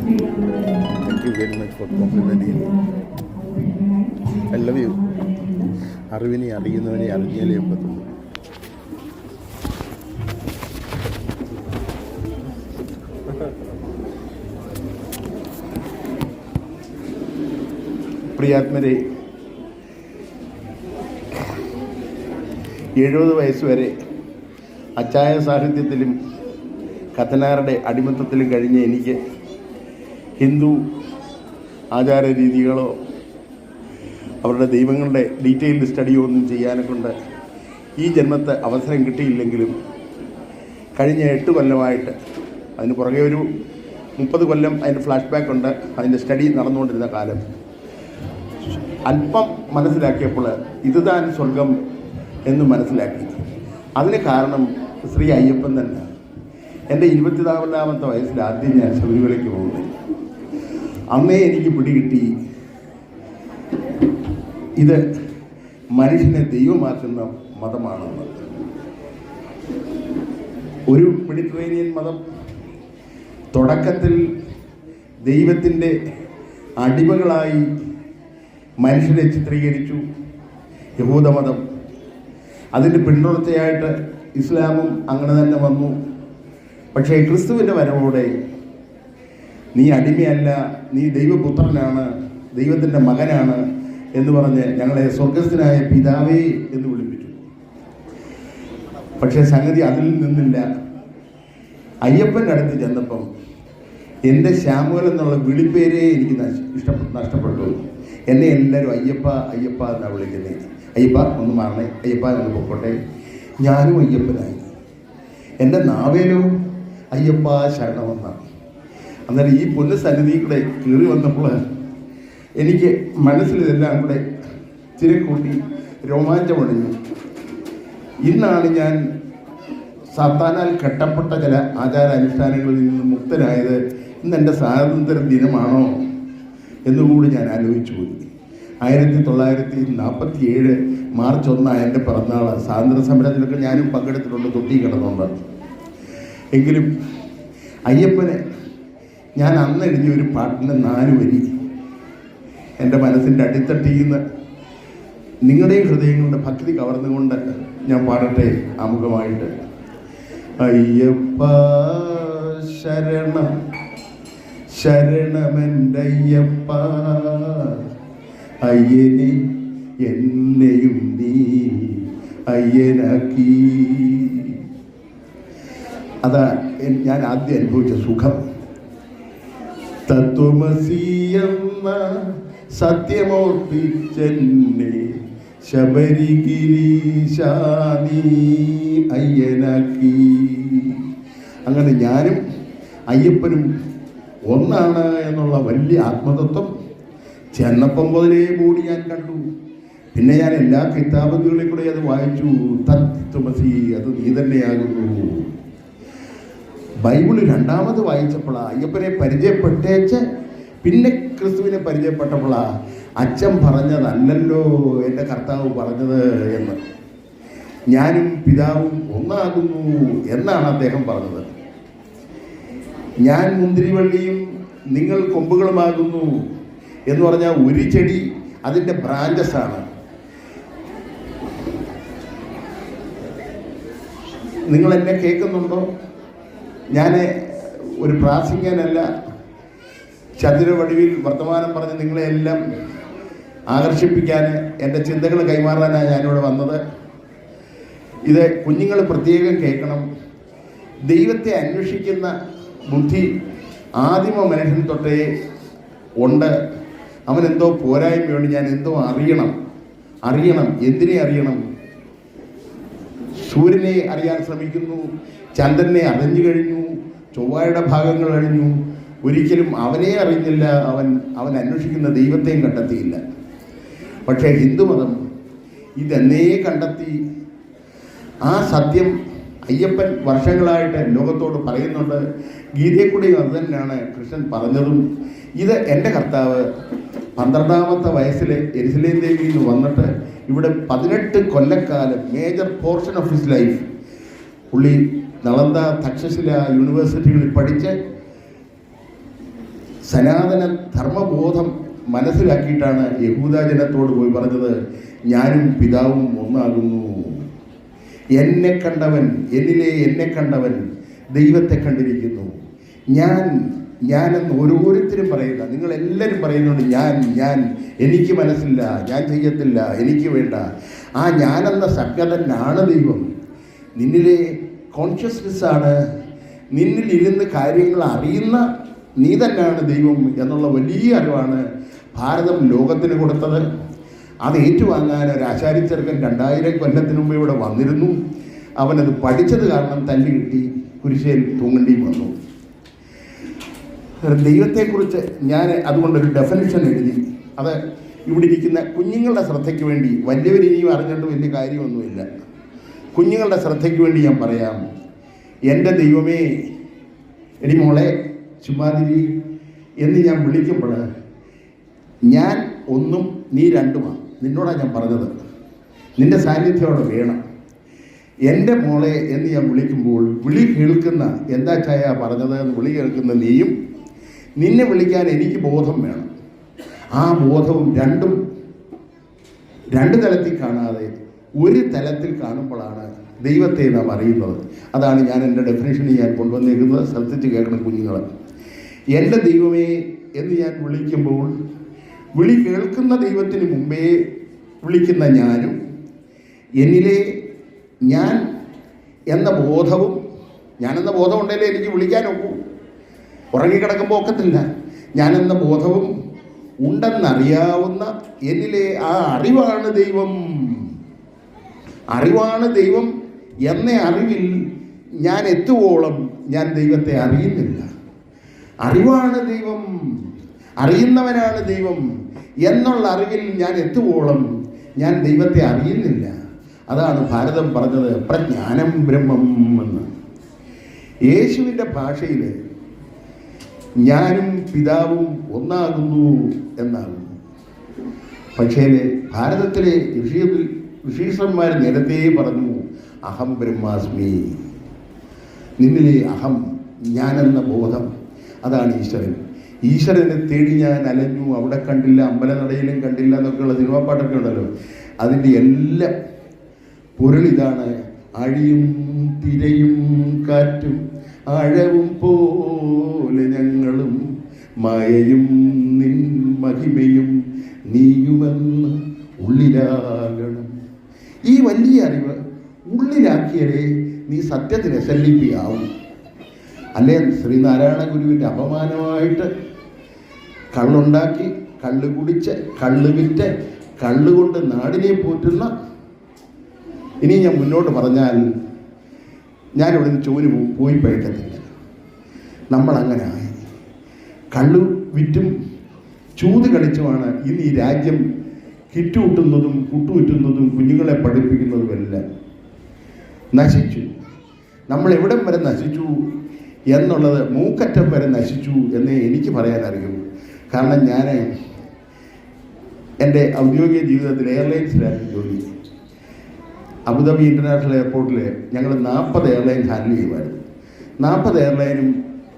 Thank you very much for complimenting me. I love you. അറിവിനെ അറിയുന്നവനെ അറിഞ്ഞാലേ ഒക്കത്തുള്ളൂ. പ്രിയാത്മരെ, 70 വയസ്സുവരെ അച്ചായ സാഹിത്യത്തിലും കത്തനാരുടെ അടിമത്തത്തിലും കഴിഞ്ഞ എനിക്ക് ഹിന്ദു ആചാര രീതികളോ അവരുടെ ദൈവങ്ങളുടെ ഡീറ്റെയിൽഡ് സ്റ്റഡിയോ ഒന്നും ചെയ്യാനെ കൊണ്ട് ഈ ജന്മത്തെ അവസരം കിട്ടിയില്ലെങ്കിലും കഴിഞ്ഞ 8 കൊല്ലമായിട്ട്, അതിന് പുറകെ ഒരു 30 കൊല്ലം അതിൻ്റെ ഫ്ലാഷ് ബാക്ക് ഉണ്ട്, അതിൻ്റെ സ്റ്റഡി നടന്നുകൊണ്ടിരുന്ന കാലം അല്പം മനസ്സിലാക്കിയപ്പോൾ ഇതുതാൻ സ്വർഗം എന്ന് മനസ്സിലാക്കി. അതിന് കാരണം ശ്രീ അയ്യപ്പൻ തന്നെ. എൻ്റെ 24ാമത്തെ വയസ്സിൽ ആദ്യം ഞാൻ ശബരിമലയ്ക്ക് പോകുന്നത്. അന്നേ എനിക്ക് പിടികിട്ടി ഇത് മനുഷ്യനെ ദൈവമാക്കുന്ന മതമാണെന്ന്. ഒരു മെഡിറ്ററേനിയൻ മതം തുടക്കത്തിൽ ദൈവത്തിൻ്റെ അടിമകളായി മനുഷ്യരെ ചിത്രീകരിച്ചു. യഹൂദമതം, അതിൻ്റെ പിന്തുടർച്ചയായിട്ട് ഇസ്ലാമും അങ്ങനെ തന്നെ വന്നു. പക്ഷേ ക്രിസ്തുവിൻ്റെ വരവോടെ നീ അടിമയല്ല, നീ ദൈവപുത്രനാണ്, ദൈവത്തിൻ്റെ മകനാണ് എന്ന് പറഞ്ഞ് ഞങ്ങളെ സ്വർഗസ്ഥനായ പിതാവേ എന്ന് വിളിപ്പിച്ചു. പക്ഷേ സംഗതി അതിൽ നിന്നില്ല. അയ്യപ്പൻ്റെ അടുത്ത് ചെന്നപ്പം എൻ്റെ ശ്യാമുവൽ എന്നുള്ള വിളിപ്പേരേ എനിക്ക് നഷ്ടപ്പെട്ടു. എന്നെ എല്ലാവരും അയ്യപ്പ അയ്യപ്പ എന്നാണ് വിളിക്കുന്നത്. അയ്യപ്പ ഒന്ന് മാറണേ, അയ്യപ്പ ഒന്ന് പൊക്കോട്ടെ. ഞാനും അയ്യപ്പനായി. എൻ്റെ നാവേലോ അയ്യപ്പ ശരണമെന്നാണ്. അന്നേരം ഈ പുനഃസന്നിധി കൂടെ കയറി വന്നപ്പോൾ എനിക്ക് മനസ്സിൽ ഇതെല്ലാം കൂടെ തിരക്കൂട്ടി രോമാഞ്ചമണിഞ്ഞു. ഇന്നാണ് ഞാൻ സാത്താനാൽ കെട്ടപ്പെട്ട ചില ആചാരാനുഷ്ഠാനങ്ങളിൽ നിന്ന് മുക്തനായത്. ഇന്ന് എൻ്റെ സ്വാതന്ത്ര്യ ദിനമാണോ എന്നുകൂടി ഞാൻ ആലോചിച്ചു പോയി. 1947 മാർച്ച് 1 എൻ്റെ പിറന്നാൾ. സ്വാതന്ത്ര്യ സമരത്തിലൊക്കെ ഞാനും പങ്കെടുത്തിട്ടുണ്ട്, തൊട്ടി കിടന്നുണ്ട്. എങ്കിലും അയ്യപ്പനെ ഞാൻ അന്ന് എഴുതിയ ഒരു പാട്ടിൻ്റെ 4 വരി എൻ്റെ മനസ്സിൻ്റെ അടിത്തട്ടിൽ നിന്ന് നിങ്ങളുടെയും ഹൃദയങ്ങളുടെ ഭക്തി കവർന്നുകൊണ്ട് ഞാൻ പാടട്ടെ ആമുഖമായിട്ട്. അയ്യപ്പ ശരണം ശരണമെൻ്റയ്യപ്പ, അയ്യനെ എന്നെയും നീ അയ്യനാക്കി. അതാ ഞാൻ ആദ്യം അനുഭവിച്ച സുഖം. തത്വമസിയെന്ന സത്യമോർപ്പിച്ചെന്നെ ശബരിഗിരീശാനി അയ്യനാക്കി. അങ്ങനെ ഞാനും അയ്യപ്പനും ഒന്നാണ് എന്നുള്ള വലിയ ആത്മതത്വം ചെന്നപ്പം മുതലേ കൂടി ഞാൻ കണ്ടു. പിന്നെ ഞാൻ എല്ലാ കിതാബുകളിൽ കൂടെ അത് വായിച്ചു. തത്വമസി, അത് നീ തന്നെയാകുന്നു. ബൈബിള് 2ാമത് വായിച്ചപ്പോഴാണ് അയ്യപ്പനെ പരിചയപ്പെട്ടേച്ച് പിന്നെ ക്രിസ്തുവിനെ പരിചയപ്പെട്ടപ്പോഴാണ് അച്ഛൻ പറഞ്ഞതല്ലല്ലോ എൻ്റെ കർത്താവ് പറഞ്ഞത് എന്ന്. ഞാനും പിതാവും ഒന്നാകുന്നു എന്നാണ് അദ്ദേഹം പറഞ്ഞത്. ഞാൻ മുന്തിരിവള്ളിയും നിങ്ങൾ കൊമ്പുകളുമാകുന്നു എന്ന് പറഞ്ഞാൽ ഒരു ചെടി അതിൻ്റെ ബ്രാഞ്ചസ് ആണ്. നിങ്ങൾ എന്നെ കേൾക്കുന്നുണ്ടോ? ഞാൻ ഒരു പ്രാസംഗികനല്ല, ചതുരവടിവിൽ വർത്തമാനം പറഞ്ഞ് നിങ്ങളെല്ലാം ആകർഷിപ്പിക്കാൻ, എൻ്റെ ചിന്തകൾ കൈമാറാനാണ് ഞാനിവിടെ വന്നത്. ഇത് കുഞ്ഞുങ്ങൾ പ്രത്യേകം കേൾക്കണം. ദൈവത്തെ അന്വേഷിക്കുന്ന ബുദ്ധി ആദിമ മനുഷ്യൻ തൊട്ടേ ഉണ്ട്. അവനെന്തോ പോരായ്മയുണ്ട്. ഞാൻ എന്തോ അറിയണം. എന്തിനെ അറിയണം? സൂര്യനെ അറിയാൻ ശ്രമിക്കുന്നു, ചന്ദ്രനെ അറിഞ്ഞു കഴിഞ്ഞു, ചൊവ്വയുടെ ഭാഗങ്ങൾ അറിഞ്ഞു. ഒരിക്കലും അവനെ അറിഞ്ഞില്ല. അവൻ അന്വേഷിക്കുന്ന ദൈവത്തെയും കണ്ടെത്തിയില്ല. പക്ഷേ ഹിന്ദുമതം ഇതെന്നേ കണ്ടെത്തി. ആ സത്യം അയ്യപ്പൻ വർഷങ്ങളായിട്ട് ലോകത്തോട് പറയുന്നുണ്ട്. ഗീതയെക്കൂടെയും അത് തന്നെയാണ് കൃഷ്ണൻ പറഞ്ഞതും. ഇത് എൻ്റെ കർത്താവ് 12ാമത്തെ വയസ്സിൽ യെരുശലേം ദേവിയിൽ നിന്ന് വന്നിട്ട് ഇവിടെ 18 കൊല്ലക്കാലം major portion of his life പുള്ളി നളന്ദ, തക്ഷശില യൂണിവേഴ്സിറ്റികളിൽ പഠിച്ച് സനാതന ധർമ്മബോധം മനസ്സിലാക്കിയിട്ടാണ് യഹൂദ ജനത്തോട് പോയി പറഞ്ഞത്, ഞാനും പിതാവും ഒന്നാകുന്നു. എന്നെ കണ്ടവൻ, എന്നിലെ എന്നെ കണ്ടവൻ ദൈവത്തെ കണ്ടിരിക്കുന്നു. ഞാനെന്ന് ഓരോരുത്തരും പറയുന്ന, നിങ്ങളെല്ലാവരും പറയുന്നുണ്ട് ഞാൻ എനിക്ക് മനസ്സില്ല, ഞാൻ ചെയ്യത്തില്ല, എനിക്ക് വേണ്ട. ആ ഞാനെന്ന സജ്ഞതനാണ് ദൈവം. നിന്നിലെ കോൺഷ്യസ്നെസ്സാണ്, നിന്നിലിരുന്ന് കാര്യങ്ങൾ അറിയുന്ന നീ തന്നെയാണ് ദൈവം എന്നുള്ള വലിയ അറിവാണ് ഭാരതം ലോകത്തിന് കൊടുത്തത്. അത് ഏറ്റുവാങ്ങാൻ ഒരു ആശാരിച്ചെറുക്കൻ 2000 കൊല്ലത്തിന് മുമ്പ് ഇവിടെ വന്നിരുന്നു. അവനത് പഠിച്ചത് കാരണം തല്ലി കിട്ടി, കുരിശയിൽ തൂങ്ങേണ്ടിയും വന്നു. ദൈവത്തെക്കുറിച്ച് ഞാൻ അതുകൊണ്ടൊരു ഡെഫിനിഷൻ എഴുതി. അത് ഇവിടെ ഇരിക്കുന്ന കുഞ്ഞുങ്ങളുടെ ശ്രദ്ധയ്ക്ക് വേണ്ടി, വലിയവരിനിയും അറിഞ്ഞിട്ട് വലിയ കാര്യമൊന്നുമില്ല, കുഞ്ഞുങ്ങളുടെ ശ്രദ്ധയ്ക്ക് വേണ്ടി ഞാൻ പറയാം. എൻ്റെ ദൈവമേ, എടി മോളെ ചുമ്മാതിരി എന്ന് ഞാൻ വിളിക്കുമ്പോൾ ഞാൻ ഒന്നും നീ രണ്ടുമാണ്. നിന്നോടാണ് ഞാൻ പറഞ്ഞത്, നിൻ്റെ സാന്നിധ്യം അവിടെ വേണം. എൻ്റെ മോളെ എന്ന് ഞാൻ വിളിക്കുമ്പോൾ വിളി കേൾക്കുന്ന, എന്താ ചായ പറഞ്ഞത് എന്ന് വിളി കേൾക്കുന്ന നീയും, നിന്നെ വിളിക്കാൻ എനിക്ക് ബോധം വേണം. ആ ബോധവും രണ്ട് തലത്തിൽ കാണാതെ ഒരു തലത്തിൽ കാണുമ്പോഴാണ് ദൈവത്തെ നാം അറിയുന്നത്. അതാണ് ഞാൻ എൻ്റെ ഡെഫിനേഷനിൽ ഞാൻ കൊണ്ടുവന്നേക്കുന്നത്. ശ്രദ്ധിച്ച് കേൾക്കണം കുഞ്ഞുങ്ങൾ. എൻ്റെ ദൈവമേ എന്ന് ഞാൻ വിളിക്കുമ്പോൾ വിളി കേൾക്കുന്ന ദൈവത്തിന് മുമ്പേ വിളിക്കുന്ന ഞാനും, എന്നിലെ ഞാൻ എന്ന ബോധവും, ഞാനെന്ന ബോധം ഉണ്ടെങ്കിലേ എനിക്ക് വിളിക്കാനൊക്കൂ. ഉറങ്ങിക്കിടക്കുമ്പോൾ ഒക്കത്തില്ല. ഞാനെന്ന ബോധവും ഉണ്ടെന്നറിയാവുന്ന എന്നിലെ ആ അറിവാണ് ദൈവം. അറിവാണ് ദൈവം എന്ന അറിവിൽ ഞാൻ എത്തുവോളം ഞാൻ ദൈവത്തെ അറിയുന്നില്ല. അറിവാണ് ദൈവം, അറിയുന്നവനാണ് ദൈവം എന്നുള്ള അറിവിൽ ഞാൻ എത്തുവോളം ഞാൻ ദൈവത്തെ അറിയുന്നില്ല. അതാണ് ഭാരതം പറഞ്ഞത് പ്രജ്ഞാനം ബ്രഹ്മം എന്ന്. യേശുവിൻ്റെ ഭാഷയിൽ ഞാനും പിതാവും ഒന്നാകുന്നു എന്നാകുന്നു. പക്ഷേ ഭാരതത്തിലെ ഋഷീശ്വരന്മാർ നേരത്തെ പറഞ്ഞു, അഹം ബ്രഹ്മാസ്മി. നിന്നിലെ അഹം, ഞാനെന്ന ബോധം, അതാണ് ഈശ്വരൻ. ഈശ്വരനെ തേടി ഞാൻ അലഞ്ഞു, അവിടെ കണ്ടില്ല, അമ്പലനടയിലും കണ്ടില്ല എന്നൊക്കെയുള്ള സിനിമാ പാട്ടൊക്കെ ഉണ്ടല്ലോ. അതിൻ്റെ എല്ലാം പൊരുളിതാണ്. അഴിയും തിരയും കാറ്റും ആഴവും പോലെ ഞങ്ങളും മായയും നിൻ മഹിമയും നീയുമെന്ന് ഉള്ളിലാകണം. ഈ വലിയ അറിവ് ഉള്ളിലാക്കിയാലേ നീ സത്യത്തിന് SLP ആവും. അല്ലേ ശ്രീനാരായണ ഗുരുവിൻ്റെ അപമാനമായിട്ട് കള്ളുണ്ടാക്കി, കള്ള് കുടിച്ച്, കള്ള് വിറ്റ്, കള്ളുകൊണ്ട് നാടിനെ പോറ്റുന്ന, ഇനി ഞാൻ മുന്നോട്ട് പറഞ്ഞാൽ ഞാനിവിടെ നിന്ന് ചോര് പോയി പഴക്കത്തില്ല. നമ്മളങ്ങനെ ആയി. കള്ളു വിറ്റും ചൂത് കളിച്ചുമാണ് ഇന്ന് ഈ രാജ്യം കിറ്റുകൂട്ടുന്നതും കുട്ടുവിറ്റുന്നതും കുഞ്ഞുങ്ങളെ പഠിപ്പിക്കുന്നതുമെല്ലാം. നശിച്ചു. നമ്മൾ എവിടം വരെ നശിച്ചു എന്നുള്ളത്, മൂക്കറ്റം വരെ നശിച്ചു എന്നേ എനിക്ക് പറയാനറിയൂ. കാരണം ഞാൻ എൻ്റെ ഔദ്യോഗിക ജീവിതത്തിൽ എയർലൈൻസിലായിരുന്നു ജോലി. അബുദാബി ഇൻ്റർനാഷണൽ എയർപോർട്ടിൽ ഞങ്ങൾ 40 എയർലൈൻ ഹാൻഡിൽ ചെയ്യുമായിരുന്നു. 40 എയർലൈനും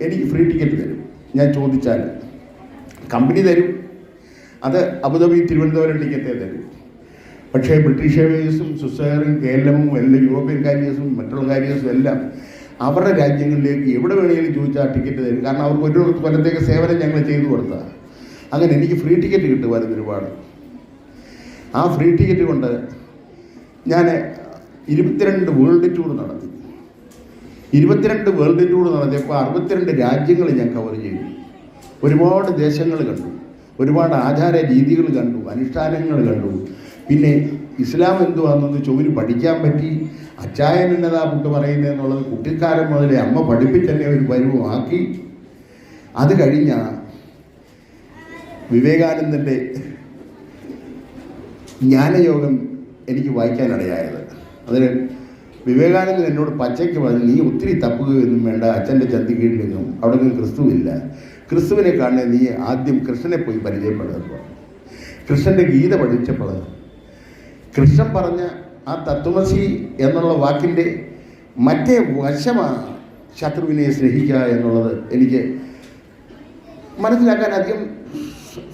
എനിക്ക് ഫ്രീ ടിക്കറ്റ് തരും. ഞാൻ ചോദിച്ചാൽ കമ്പനി തരും. അത് അബുദാബി തിരുവനന്തപുരം ടിക്കറ്റേ തരും. പക്ഷേ ബ്രിട്ടീഷ് എയർവേസും സ്വിസ്സെയറും KLM എല്ലാ യൂറോപ്യൻ കാരിയേഴ്സും മറ്റുള്ള കാരിയേഴ്സും എല്ലാം അവരുടെ രാജ്യങ്ങളിലേക്ക് എവിടെ വേണമെങ്കിലും ചോദിച്ചാൽ ടിക്കറ്റ് തരും. കാരണം അവർക്ക് ഒരു കൊല്ലത്തേക്ക് സേവനം ഞങ്ങൾ ചെയ്തു കൊടുത്തതാണ്. അങ്ങനെ എനിക്ക് ഫ്രീ ടിക്കറ്റ് കിട്ടുമായിരുന്നു ഒരുപാട്. ആ ഫ്രീ ടിക്കറ്റ് കൊണ്ട് ഞാൻ 22 വേൾഡ് ടൂർ നടത്തി. 22 വേൾഡ് ടൂർ നടത്തിയപ്പോൾ 62 രാജ്യങ്ങൾ ഞാൻ കവർ ചെയ്തു. ഒരുപാട് ദേശങ്ങൾ കണ്ടു, ഒരുപാട് ആചാര രീതികൾ കണ്ടു, അനുഷ്ഠാനങ്ങൾ കണ്ടു. പിന്നെ ഇസ്ലാം എന്തുവാണെന്ന് ചോദിച്ചു പഠിക്കാൻ പറ്റി. അച്ചായൻ എന്നതാ പുട്ട് പറയുന്നതെന്നുള്ളത് കുട്ടിക്കാലം മുതലേ അമ്മ പഠിപ്പിച്ചെന്നെ ഒരു പരുവമാക്കി. അത് കഴിഞ്ഞ വിവേകാനന്ദൻ്റെ ജ്ഞാനയോഗം എനിക്ക് വായിക്കാനിടയായത്. അതിന് വിവേകാനന്ദൻ എന്നോട് പച്ചയ്ക്ക് പറഞ്ഞു, നീ ഒത്തിരി തപ്പുകയൊന്നും വേണ്ട, അച്ഛൻ്റെ ചന്തികീഴിലെങ്ങും അവിടെ ക്രിസ്തുവില്ല. ക്രിസ്തുവിനെ കാണുന്ന നീ ആദ്യം കൃഷ്ണനെ പോയി പരിചയപ്പെടുമ്പോൾ, കൃഷ്ണൻ്റെ ഗീത പഠിച്ചപ്പോൾ കൃഷ്ണൻ പറഞ്ഞ ആ തത്വമസി എന്നുള്ള വാക്കിൻ്റെ മറ്റേ വശമാണ് ശത്രുവിനെ സ്നേഹിക്കുക എന്നുള്ളത് എനിക്ക് മനസ്സിലാക്കാൻ അധികം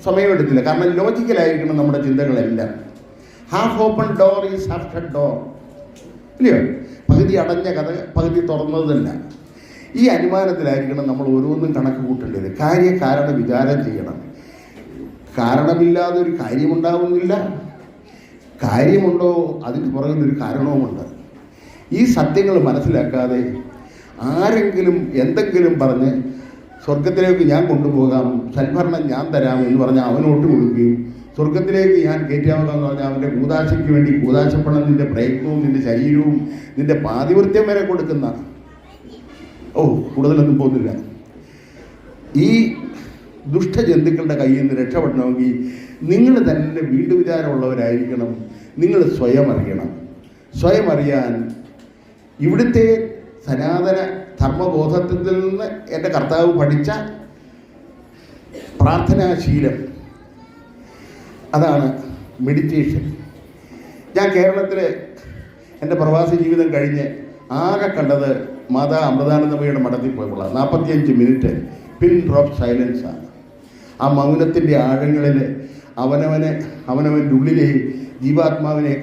സമയമെടുത്തില്ല. കാരണം ലോജിക്കലായിരിക്കണം നമ്മുടെ ചിന്തകളെല്ലാം. Half open door is half shut door, ഇല്ലയോ? പകുതി അടഞ്ഞ കഥ പകുതി തുറന്നതല്ല. ഈ അനുമാനത്തിലായിരിക്കണം നമ്മൾ ഓരോന്നും കണക്ക് കൂട്ടേണ്ടത്. കാരണം വിചാരം ചെയ്യണം. കാരണമില്ലാതെ ഒരു കാര്യമുണ്ടാവുന്നില്ല. കാര്യമുണ്ടോ അതിന് പുറകിലൊരു കാരണവുമുണ്ട്. ഈ സത്യങ്ങൾ മനസ്സിലാക്കാതെ ആരെങ്കിലും എന്തെങ്കിലും പറഞ്ഞ് സ്വർഗത്തിലേക്ക് ഞാൻ കൊണ്ടുപോകാം, സൽഭരണം ഞാൻ തരാം എന്ന് പറഞ്ഞാൽ അവനോട്ട് കൊടുക്കുകയും സ്വർഗത്തിലേക്ക് ഞാൻ കയറ്റാമെന്ന് പറഞ്ഞാൽ അവൻ്റെ കൂതാശയ്ക്ക് വേണ്ടി കൂതാശപ്പണം നിൻ്റെ പ്രയത്നവും നിൻ്റെ ശരീരവും നിൻ്റെ പാതിവൃത്യം വരെ കൊടുക്കുന്ന, കൂടുതലൊന്നും പോകുന്നില്ല. ഈ ദുഷ്ടജന്തുക്കളുടെ കയ്യിൽ നിന്ന് രക്ഷപ്പെടണമെങ്കിൽ നിങ്ങൾ തന്നെ വീണ്ടും വിചാരമുള്ളവരായിരിക്കണം. നിങ്ങൾ സ്വയം അറിയണം. സ്വയം അറിയാൻ ഇവിടുത്തെ സനാതന ധർമ്മബോധത്തിൽ നിന്ന് എൻ്റെ കർത്താവ് പഠിച്ച പ്രാർത്ഥനാശീലം, അതാണ് മെഡിറ്റേഷൻ. ഞാൻ കേരളത്തിൽ എൻ്റെ പ്രവാസി ജീവിതം കഴിഞ്ഞ് ആകെ കണ്ടത് മാതാ അമൃതാനന്ദമയുടെ മഠത്തിൽ പോയപ്പോൾ 45 മിനിറ്റ് പിൻ ഡ്രോപ്പ് സൈലൻസാണ്. ആ മൗനത്തിൻ്റെ ആഴങ്ങളിൽ അവനവൻ്റെ ഉള്ളിലെ ജീവാത്മാവിനെ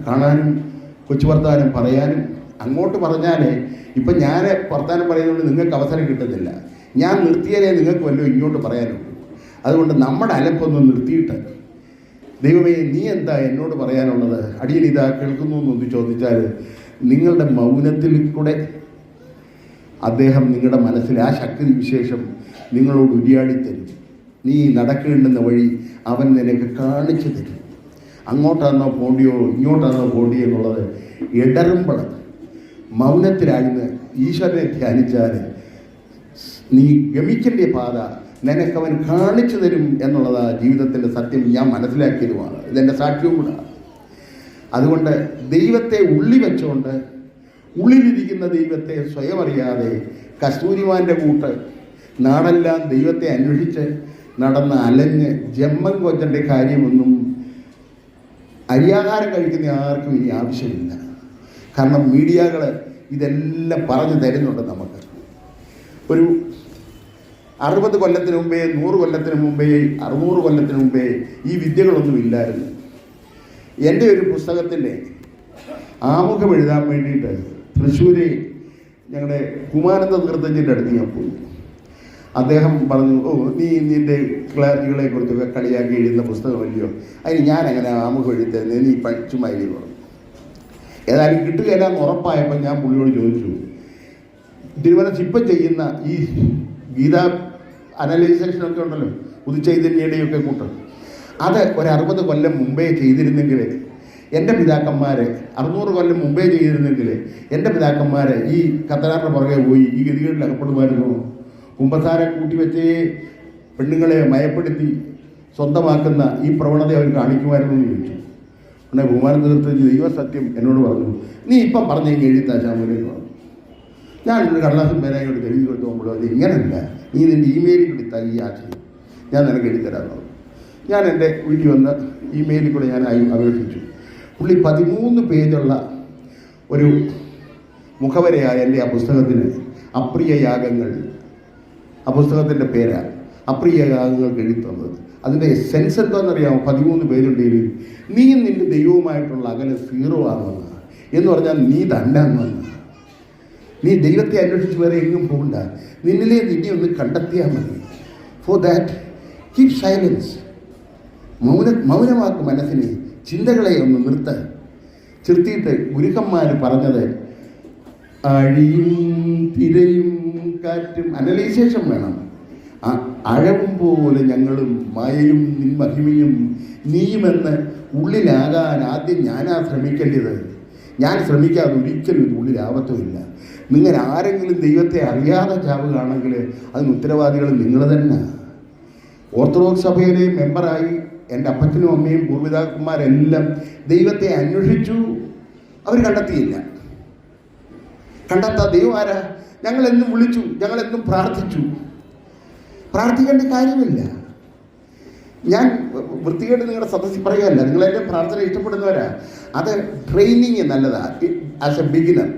കാണാനും കൊച്ചു വർത്താനം പറയാനും. അങ്ങോട്ട് പറഞ്ഞാൽ ഇപ്പം ഞാൻ വർത്താനം പറയുന്നതുകൊണ്ട് നിങ്ങൾക്ക് അവസരം കിട്ടുന്നില്ല. ഞാൻ നിർത്തിയാലേ നിങ്ങൾക്ക് വല്ലതും ഇങ്ങോട്ട് പറയാനുള്ളൂ. അതുകൊണ്ട് നമ്മുടെ അലപ്പൊന്ന് നിർത്തിയിട്ട്, ദൈവമേ നീ എന്താ എന്നോട് പറയാനുള്ളത്, അടിയൻ ഇതാ കേൾക്കുന്നു എന്നൊന്ന് ചോദിച്ചാൽ നിങ്ങളുടെ മൗനത്തിൽ കൂടെ അദ്ദേഹം നിങ്ങളുടെ മനസ്സിൽ ആ ശക്തി വിശേഷം നിങ്ങളോട് ഉരിയാടിത്തരും. നീ നടക്കേണ്ടുന്ന വഴി അവൻ നിനക്ക് കാണിച്ചു തരും. അങ്ങോട്ടാണോ പോണ്ടിയോ ഇങ്ങോട്ടാണോ പോണ്ടിയോ എന്നുള്ളത് ഇടറുമ്പോൾ മൗനത്തിലായിരുന്ന് ഈശ്വരനെ ധ്യാനിച്ചാൽ നീ ഗമിക്കേണ്ട പാത നിനക്കവൻ കാണിച്ചു തരും എന്നുള്ളതാണ് ജീവിതത്തിൻ്റെ സത്യം. ഞാൻ മനസ്സിലാക്കിയതുമാണ്. ഇതെൻ്റെ സാക്ഷ്യവും കൂടെ. അതുകൊണ്ട് ദൈവത്തെ ഉള്ളി വെച്ചുകൊണ്ട് ഉള്ളിലിരിക്കുന്ന ദൈവത്തെ സ്വയം അറിയാതെ കസ്തൂരിമാൻ്റെ കൂട്ട് നാടെല്ലാം ദൈവത്തെ അന്വേഷിച്ച് നടന്ന് അലഞ്ഞ് ജമ്മൻ കൊച്ചൻ്റെ കാര്യമൊന്നും അരിയാഹാരം കഴിക്കുന്ന ആർക്കും ഇനി ആവശ്യമില്ല. കാരണം മീഡിയകൾ ഇതെല്ലാം പറഞ്ഞു തരുന്നുണ്ട് നമുക്ക്. ഒരു 60 കൊല്ലത്തിന് മുമ്പേ, 100 കൊല്ലത്തിന് മുമ്പേ, 600 കൊല്ലത്തിന് മുമ്പേ ഈ വിദ്യകളൊന്നും ഇല്ലായിരുന്നു. എൻ്റെ ഒരു പുസ്തകത്തിൻ്റെ ആമുഖം എഴുതാൻ വേണ്ടിയിട്ട് തൃശ്ശൂർ ഞങ്ങളുടെ കുമാനന്ദ തീർത്ഥത്തിൻ്റെ അടുത്ത് ഞാൻ പോയി. അദ്ദേഹം പറഞ്ഞു, നീ നിൻ്റെ ക്ലാരികളെ കുറിച്ചൊക്കെ കളിയാക്കി എഴുതുന്ന പുസ്തകമല്ലയോ, അതിന് ഞാൻ അങ്ങനെ ആമുഖം എഴുതുന്നത്, നീ പഠിച്ചും എഴുതി പറഞ്ഞു. ഏതായാലും കിട്ടുകയില്ലാന്ന് ഉറപ്പായപ്പോൾ ഞാൻ പുള്ളിയോട് ചോദിച്ചു, തിരുവനന്തപുരം ഇപ്പം ചെയ്യുന്ന ഈ ഗീത അനലൈസേഷനൊക്കെ ഉണ്ടല്ലോ, പുതുചൈതന്യയുടെയൊക്കെ കൂട്ടം, അത് ഒരു 60 കൊല്ലം മുമ്പേ ചെയ്തിരുന്നെങ്കിൽ എൻ്റെ പിതാക്കന്മാർ 600 കൊല്ലം മുമ്പേ ചെയ്തിരുന്നെങ്കിൽ എൻ്റെ പിതാക്കന്മാർ ഈ കത്തനാറിൻ്റെ പുറകെ പോയി ഈ ഗതികളിൽ അകപ്പെടുമായിരുന്നു. കുമ്പസാരം കൂട്ടിവെച്ച് പെണ്ണുങ്ങളെ മയപ്പെടുത്തി സ്വന്തമാക്കുന്ന ഈ പ്രവണത അവർ കാണിക്കുമായിരുന്നു എന്ന് ചോദിച്ചു. ഉടനെ ബഹുമാനം തീർത്ത് ദൈവസത്യം എന്നോട് പറഞ്ഞു, നീ ഇപ്പം പറഞ്ഞെങ്കിൽ എഴുതാ ശാമുലേക്ക് പറഞ്ഞു. ഞാൻ ഒരു കടലാസും പേരായി കൊടുത്ത് എഴുതി കൊടുത്ത് പോകുമ്പോൾ അത് ഇങ്ങനെയല്ല, നീ നിൻ്റെ ഇമെയിലിൽ കൊടുത്താൽ ഈ ആശയം ഞാൻ നിനക്ക് എഴുതിത്തരാമെന്ന് പറഞ്ഞു. ഞാൻ എൻ്റെ വീട്ടിൽ വന്ന് ഇമെയിലിൽ കൂടെ ഞാൻ അപേക്ഷിച്ചു. പുള്ളി 13 പേജുള്ള ഒരു മുഖവരയായ എൻ്റെ ആ പുസ്തകത്തിന് അപ്രിയ യാഗങ്ങൾ, ആ പുസ്തകത്തിൻ്റെ പേരാണ് അപ്രിയ യാഗങ്ങൾക്ക് എഴുതി തന്നത്. അതിൻ്റെ സെൻസ് എന്താണെന്നറിയാമോ? 13 പേരുണ്ടെങ്കിൽ നീയും നിൻ്റെ ദൈവവുമായിട്ടുള്ള അകലെ 0 ആകുമെന്ന് എന്ന് പറഞ്ഞാൽ നീ തന്നെ നീ ദൈവത്തെ അന്വേഷിച്ച് വേറെ എങ്ങും പോകണ്ട, നിന്നിലെ നിന്നെ ഒന്ന് കണ്ടെത്തിയാൽ മതി. For that keep silence. മൗനമാക്കും മനസ്സിനെ, ചിന്തകളെ ഒന്ന് നിർത്തിയിട്ട് ഗുരുക്കന്മാർ പറഞ്ഞത് അഴിയും തിരയും കാറ്റും അനലൈസേഷൻ വേണം. അഴവും പോലെ ഞങ്ങളും മായയും നിൻ മഹിമയും നീയുമെന്ന് ഉള്ളിലാകാൻ ആദ്യം ഞാനാ ശ്രമിക്കേണ്ടത്. ഞാൻ ശ്രമിക്കാതെ ഒരിക്കലും ഇത് ഉള്ളിലാവത്തുമില്ല. നിങ്ങൾ ആരെങ്കിലും ദൈവത്തെ അറിയാതെ ചാവുകയാണെങ്കിൽ അതിന് ഉത്തരവാദികൾ നിങ്ങൾ തന്നെ. ഓർത്തഡോക്സ് സഭയിലെ മെമ്പറായി എൻ്റെ അപ്പച്ചനും അമ്മയും പൂർവിതാക്കന്മാരെല്ലാം ദൈവത്തെ അന്വേഷിച്ചു, അവർ കണ്ടെത്തിയില്ല. കണ്ടെത്താ ദൈവം ആരാ? ഞങ്ങളെന്നും വിളിച്ചു, ഞങ്ങളെന്നും പ്രാർത്ഥിച്ചു. പ്രാർത്ഥിക്കേണ്ട കാര്യമില്ല. ഞാൻ വൃത്തികേട്ട് നിങ്ങളുടെ സദസ്സിൽ പറയുകയല്ല, നിങ്ങളെൻ്റെ പ്രാർത്ഥന ഇഷ്ടപ്പെടുന്നവരാ. അത് ട്രെയിനിങ് നല്ലതാണ്. ആസ് എ ബിഗിനർ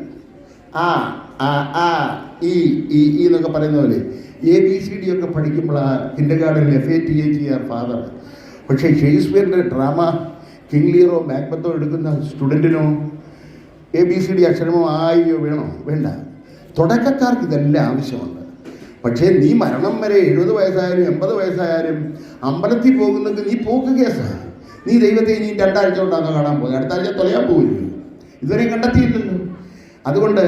ഈ ഈ എന്നൊക്കെ പറയുന്ന പോലെ ABCD ഒക്കെ പഠിക്കുമ്പോഴാണ് കിൻഡർഗാർഡനിൽ FATHER ഫാദർ. പക്ഷേ ഷേക്സ്പിയറിൻ്റെ ഡ്രാമ കിങ് ലിയറോ മാക്ബത്തോ എടുക്കുന്ന സ്റ്റുഡൻറ്റിനോ ABCD അക്ഷരമോ ആയോ വേണോ? വേണ്ട. തുടക്കക്കാർക്ക് ഇതെല്ലാം ആവശ്യമുണ്ട്. പക്ഷേ നീ മരണം വരെ 70 വയസ്സായാലും 80 വയസ്സായാലും അമ്പലത്തിൽ പോകുന്നെങ്കിൽ നീ പോക്ക് കേസാണ്. നീ ദൈവത്തെ ഇനി 2 ആഴ്ച കൊണ്ടാണോ കാണാൻ പോകുന്നത്? അടുത്ത ആഴ്ച തൊലയാൻ പോവില്ല. ഇതുവരെയും കണ്ടെത്തിയില്ലല്ലോ. അതുകൊണ്ട്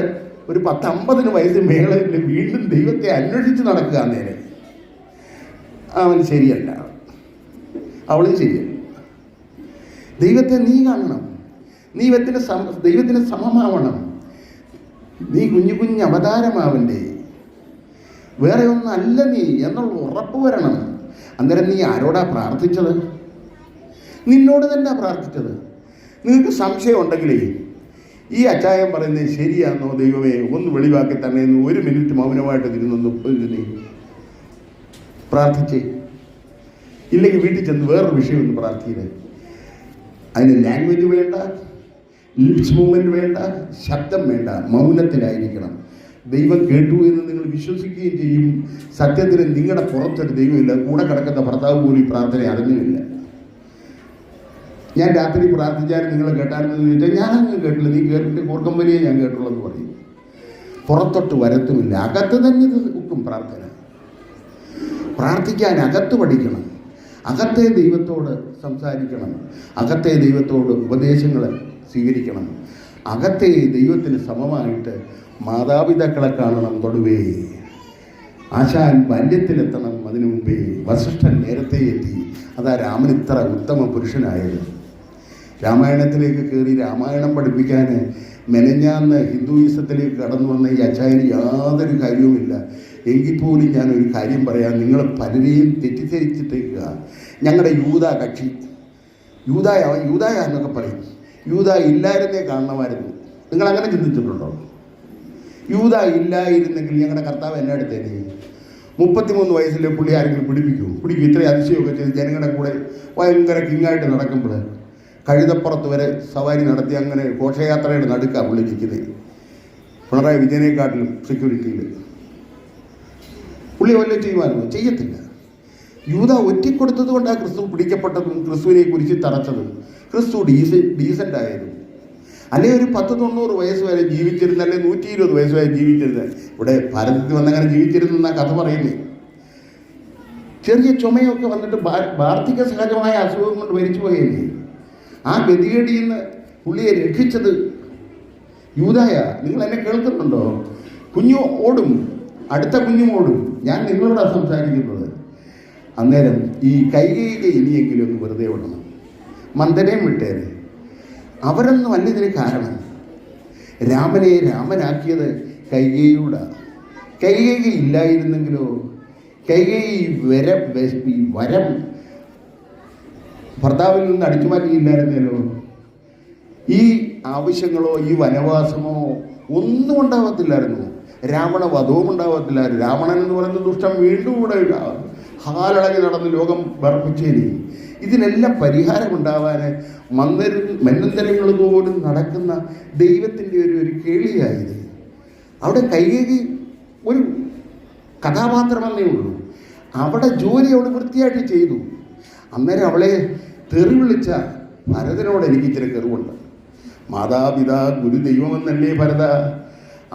ഒരു 10-50 വയസ്സ് മേളയിൽ വീണ്ടും ദൈവത്തെ അന്വേഷിച്ച് നടക്കുക നേരെ അവൻ ശരിയല്ല, അവളും ശരിയല്ല. ദൈവത്തെ നീ കാണണം, നീ ദൈവത്തിന് സമമാവണം, നീ കുഞ്ഞു അവതാരമാവണ്ടേ, വേറെ ഒന്നല്ല നീ എന്നുള്ള ഉറപ്പ് വരണം. അന്നേരം നീ ആരോടാ പ്രാർത്ഥിച്ചത്? നിന്നോട് തന്നെ പ്രാർത്ഥിച്ചത്. നിങ്ങൾക്ക് സംശയം ഉണ്ടെങ്കിലേ ഈ അച്ചായം പറയുന്നത് ശരിയാണോ ദൈവമേ ഒന്ന് വെളിവാക്കി തന്നെ എന്ന് 1 മിനിറ്റ് മൗനമായിട്ട് തിരുന്നൊന്ന് പ്രാർത്ഥിച്ചേ. ഇല്ലെങ്കിൽ വീട്ടിൽ ചെന്ന് വേറൊരു വിഷയം ഒന്ന് പ്രാർത്ഥിക്കേ. അതിന് ലാംഗ്വേജ് വേണ്ട, ലിപ്സ് മൂവ്മെൻറ്റ് വേണ്ട, ശബ്ദം വേണ്ട, മൗനത്തിലായിരിക്കണം. ദൈവം കേട്ടു എന്ന് നിങ്ങൾ വിശ്വസിക്കുകയും ചെയ്യും. സത്യത്തിന് നിങ്ങളുടെ പുറത്തൊരു ദൈവമില്ല. കൂടെ കിടക്കുന്ന ഭർത്താവ് പോലും ഈ പ്രാർത്ഥന അറിഞ്ഞുമില്ല. ഞാൻ രാത്രി പ്രാർത്ഥിച്ചാലും നിങ്ങൾ കേട്ടാരെന്ന് ചോദിച്ചാൽ ഞാനങ്ങ് കേട്ടില്ല. നീ കേട്ടിട്ട് കോർക്കമ്പലിയെ ഞാൻ കേട്ടുള്ളൂ എന്ന് പറയും. പുറത്തൊട്ട് വരത്തുമില്ല, അകത്ത് തന്നെ ഇത് ഉക്കും പ്രാർത്ഥന. പ്രാർത്ഥിക്കാൻ അകത്ത് പഠിക്കണം, അകത്തെ ദൈവത്തോട് സംസാരിക്കണം, അകത്തെ ദൈവത്തോട് ഉപദേശങ്ങൾ സ്വീകരിക്കണം, അകത്തെ ദൈവത്തിന് സമമായിട്ട് മാതാപിതാക്കളെ കാണണം. തൊടുവേ ആശാൻ ബാല്യത്തിലെത്തണം, അതിനു മുമ്പേ വസിഷ്ഠൻ നേരത്തെ എത്തി. അതാ രാമൻ ഇത്ര ഉത്തമ പുരുഷനായത്. രാമായണത്തിലേക്ക് കയറി രാമായണം പഠിപ്പിക്കാൻ മെനഞ്ഞാന്ന് ഹിന്ദുയിസത്തിലേക്ക് കടന്നു വന്ന ഈ അച്ചായന് യാതൊരു കാര്യവുമില്ല. എങ്കിൽ പോലും ഞാനൊരു കാര്യം പറയാം, നിങ്ങൾ പലരെയും തെറ്റിദ്ധരിച്ചിട്ടേക്കുക. ഞങ്ങളുടെ യൂത കക്ഷി യൂതായ എന്നൊക്കെ പറയും. യൂത ഇല്ലായിരുന്നേ കാണണമായിരുന്നു. നിങ്ങളങ്ങനെ ചിന്തിച്ചിട്ടുണ്ടോ? യൂത ഇല്ലായിരുന്നെങ്കിൽ ഞങ്ങളുടെ കർത്താവ് എന്നെ അടുത്തേനെ 33 വയസ്സിലെ പുള്ളി ആരെങ്കിലും പിടിക്കും. ഇത്രയും അതിശയമൊക്കെ ചെയ്ത് ജനങ്ങളുടെ കൂടെ ഭയങ്കര കിങ്ങായിട്ട് നടക്കുമ്പോൾ കഴുതപ്പുറത്ത് വരെ സവാരി നടത്തി അങ്ങനെ ഘോഷയാത്രയുടെ നടുക്കാണ് പുള്ളി നിൽക്കുന്നത്. പിണറായി വിജയനെക്കാട്ടിലും സെക്യൂരിറ്റിയിൽ പുള്ളി വല്ലതും ചെയ്യുമായിരുന്നു? ചെയ്യത്തില്ല. യൂത ഒറ്റിക്കൊടുത്തത് കൊണ്ടാണ് ക്രിസ്തു പിടിക്കപ്പെട്ടതും ക്രിസ്തുവിനെ കുറിച്ച് തറച്ചതും ക്രിസ്തു ഡീസൻ്റ് ആയതും. അല്ലെങ്കിൽ ഒരു 10-90 വയസ്സ് വരെ ജീവിച്ചിരുന്ന, അല്ലെങ്കിൽ 120 വയസ്സ് വരെ ജീവിച്ചിരുന്ന, ഇവിടെ ഭാരതത്തിൽ വന്നങ്ങനെ ജീവിച്ചിരുന്ന കഥ പറയുന്നേ. ചെറിയ ചുമയൊക്കെ വന്നിട്ട് വാർദ്ധക്യ സഹജമായ അസുഖം കൊണ്ട് മരിച്ചു പോയല്ലേ. ആ ഗതികേടിൽ നിന്ന് പുള്ളിയെ രക്ഷിച്ചത് യൂദായ. നിങ്ങൾ എന്നെ കേൾക്കുന്നുണ്ടോ? കുഞ്ഞു ഓടും, അടുത്ത കുഞ്ഞും ഓടും. ഞാൻ നിങ്ങളോടാണ് സംസാരിക്കുന്നത്. അന്നേരം ഈ കൈകൈകെ ഇനിയെങ്കിലും ഒന്ന് വെറുതെ വിടണം. മന്ദനെയും വിട്ടേരെ. അവരൊന്നും അല്ല ഇതിന് കാരണം. രാമനെ രാമനാക്കിയത് കൈകേയിലൂടെ. കൈകേയി ഇല്ലായിരുന്നെങ്കിലോ, കൈകേയി വരം ഭർത്താവിൽ നിന്ന് അടിച്ചു മാറ്റിയില്ലായിരുന്നല്ലോ, ഈ ആവശ്യങ്ങളോ ഈ വനവാസമോ ഒന്നും ഉണ്ടാവത്തില്ലായിരുന്നു. രാവണ വധവും ഉണ്ടാവത്തില്ലായിരുന്നു. രാവണൻ എന്ന് പറയുന്ന ദുഷ്ടം വീണ്ടും കൂടെ ഹാലളകി നടന്ന് ലോകം വർപ്പിച്ചേരി. ഇതിനെല്ലാം പരിഹാരമുണ്ടാവാൻ മന്നന്തരങ്ങൾ പോലും നടക്കുന്ന ദൈവത്തിൻ്റെ ഒരു കേളിയായത്. അവിടെ കൈകേയി ഒരു കഥാപാത്രമെന്നേ ഉള്ളൂ. അവിടെ ജോലി അവൾ വൃത്തിയായിട്ട് ചെയ്തു. അന്നേരം അവളെ തെറി വിളിച്ച ഭരതനോട് എനിക്ക് ഇച്ചിരി കെറിവുണ്ട്. മാതാപിതാ ഗുരു ദൈവമെന്നല്ലേ ഭരത,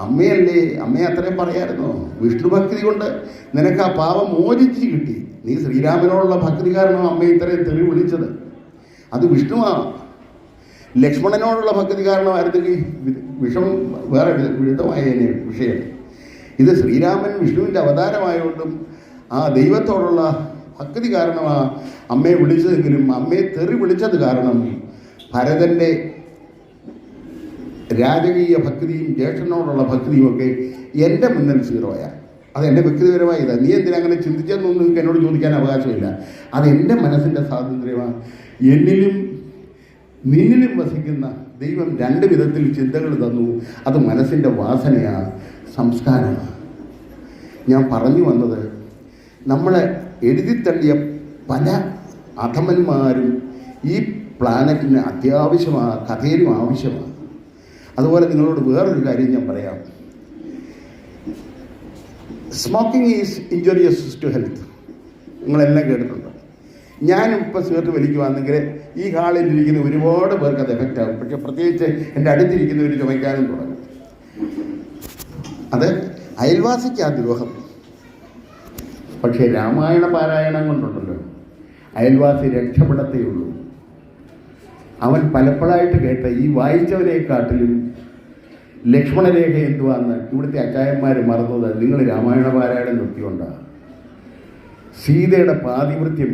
അമ്മയല്ലേ, അമ്മയെ അത്രയും പറയാമായിരുന്നോ? വിഷ്ണുഭക്തി കൊണ്ട് നിനക്ക് ആ പാപം മോചിച്ച് കിട്ടി. നീ ശ്രീരാമനോടുള്ള ഭക്തി കാരണം അമ്മയെ ഇത്രയും തെറി വിളിച്ചത്. അത് വിഷ്ണുവാണ്. ലക്ഷ്മണനോടുള്ള ഭക്തി കാരണമായിരുന്നെങ്കിൽ വിഷം വേറെ വിരുദ്ധമായ വിഷയം. ഇത് ശ്രീരാമൻ വിഷ്ണുവിൻ്റെ അവതാരമായതുകൊണ്ടും ആ ദൈവത്തോടുള്ള ഭക്തി കാരണമാണ് അമ്മയെ വിളിച്ചതെങ്കിലും അമ്മയെ തെറി വിളിച്ചത് കാരണം ഭരതൻ്റെ രാജകീയ ഭക്തിയും ജ്യേഷ്ഠനോടുള്ള ഭക്തിയും ഒക്കെ എൻ്റെ മുന്നിൽ സീറോയാണ്. അതെൻ്റെ വ്യക്തിപരമായ ഇതാണ്. നീ എന്തിനാ അങ്ങനെ ചിന്തിച്ചെന്നൊന്നും നിങ്ങൾക്ക് എന്നോട് ചോദിക്കാൻ അവകാശമില്ല. അതെൻ്റെ മനസ്സിൻ്റെ സ്വാതന്ത്ര്യമാണ്. എന്നിലും നിന്നിലും വസിക്കുന്ന ദൈവം 2 വിധത്തിൽ ചിന്തകൾ തന്നു. അത് മനസ്സിൻ്റെ വാസനയാണ്, സംസ്കാരമാണ്. ഞാൻ പറഞ്ഞു വന്നത്, നമ്മളെ എഴുതിത്തള്ളിയ പല അധമന്മാരും ഈ പ്ലാനറ്റിന് അത്യാവശ്യമാണ്, കഥയിലും ആവശ്യമാണ്. അതുപോലെ നിങ്ങളോട് വേറൊരു കാര്യം ഞാൻ പറയാം. Smoking is injurious to health. നിങ്ങളെല്ലാം കേട്ടിട്ടുണ്ട്. ഞാനും ഇപ്പോൾ സിഗരറ്റ് വലിക്കുവാണെങ്കിൽ ഈ ഹാളിലിരിക്കുന്ന ഒരുപാട് പേർക്ക് അത് എഫക്റ്റ് ആകും. പക്ഷെ പ്രത്യേകിച്ച് എൻ്റെ അടുത്തിരിക്കുന്നവർ ചുമയ്ക്കാനും തുടങ്ങും. അത് അയൽവാസിക്ക് ആ ദ്രോഹം. പക്ഷേ രാമായണ പാരായണം കൊണ്ടുണ്ടല്ലോ അയൽവാസി രക്ഷപ്പെടത്തേ ഉള്ളൂ. അവൻ പലപ്പോഴായിട്ട് കേട്ട ഈ വായിച്ചവരെക്കാട്ടിലും ലക്ഷ്മണരേഖ എന്തുവാന്ന് ഇവിടുത്തെ അച്ചായന്മാർ മറന്നത് നിങ്ങൾ രാമായണ പാരായണം നിർത്തിക്കൊണ്ടാണ്. സീതയുടെ പാതിവൃത്യം